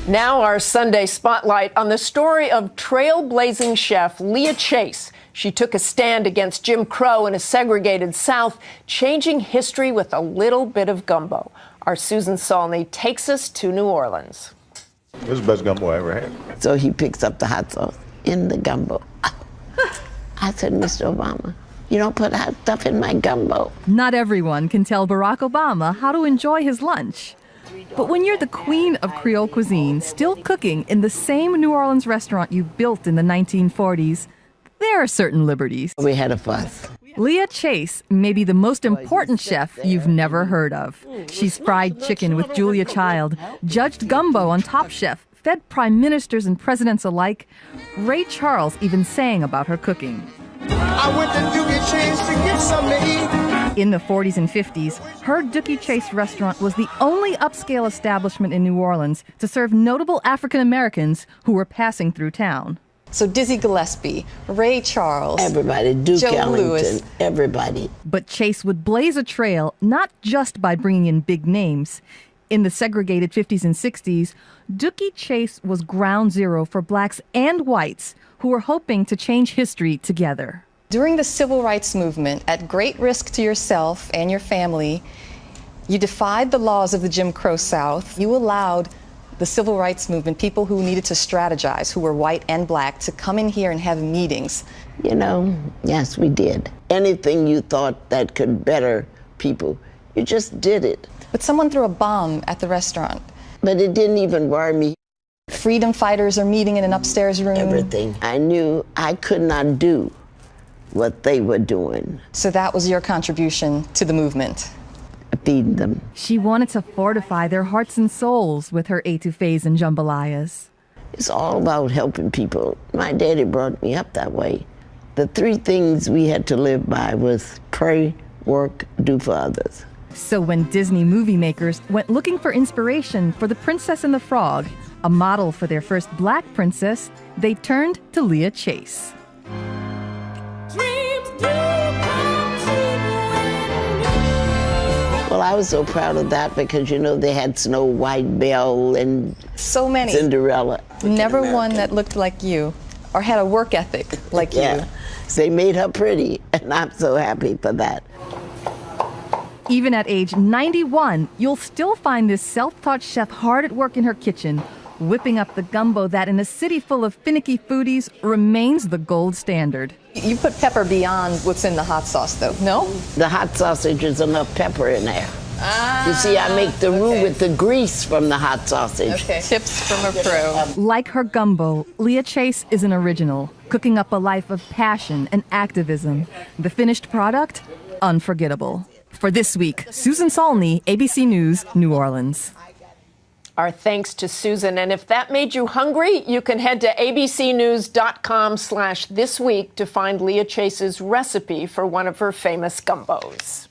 Now our Sunday spotlight on the story of trailblazing chef Leah Chase. She took a stand against Jim Crow in a segregated South, changing history with a little bit of gumbo. Our Susan Saulny takes us to New Orleans. This is the best gumbo I ever had. So he picks up the hot sauce in the gumbo. I said, Mr. Obama, you don't put hot stuff in my gumbo. Not everyone can tell Barack Obama how to enjoy his lunch. But when you're the queen of Creole cuisine, still cooking in the same New Orleans restaurant you built in the 1940s, there are certain liberties. We had a fuss. Leah Chase may be the most important chef you've never heard of. She's fried chicken with Julia Child, judged gumbo on Top Chef, fed prime ministers and presidents alike. Ray Charles even sang about her cooking. I went to Leah Chase to get something to eat. In the 40s and 50s, her Leah Chase restaurant was the only upscale establishment in New Orleans to serve notable African Americans who were passing through town. So Dizzy Gillespie, Ray Charles, Everybody, Duke Joe Ellington, Lewis. everybody. But Chase would blaze a trail not just by bringing in big names. In the segregated 50s and 60s, Leah Chase was ground zero for blacks and whites who were hoping to change history together. During the civil rights movement, at great risk to yourself and your family, you defied the laws of the Jim Crow South. You allowed the civil rights movement, people who needed to strategize, who were white and black, to come in here and have meetings. You know, yes, we did. Anything you thought that could better people, you just did it. But someone threw a bomb at the restaurant. But it didn't even worry me. Freedom fighters are meeting in an upstairs room. Everything. I knew I could not do what they were doing. So that was your contribution to the movement. Feeding them. She wanted to fortify their hearts and souls with her etouffees and jambalayas. It's all about helping people. My daddy brought me up that way. The three things we had to live by was pray, work, do for others. So when Disney movie makers went looking for inspiration for The Princess and the Frog, a model for their first black princess, they turned to Leah Chase. Well, I was so proud of that because, you know, they had Snow White, Belle, and So many. Cinderella. Never one that looked like you or had a work ethic like you. Yeah, they made her pretty, and I'm so happy for that. Even at age 91, you'll still find this self-taught chef hard at work in her kitchen, whipping up the gumbo that in a city full of finicky foodies remains the gold standard. You put pepper beyond what's in the hot sauce, though, no? The hot sausage is enough pepper in there. You see, I make the roux with the grease from the hot sausage. Okay. Tips from a pro. Like her gumbo, Leah Chase is an original, cooking up a life of passion and activism. The finished product? Unforgettable. For This Week, Susan Saulny, ABC News, New Orleans. Our thanks to Susan. And if that made you hungry, you can head to abcnews.com/thisweek to find Leah Chase's recipe for one of her famous gumbos.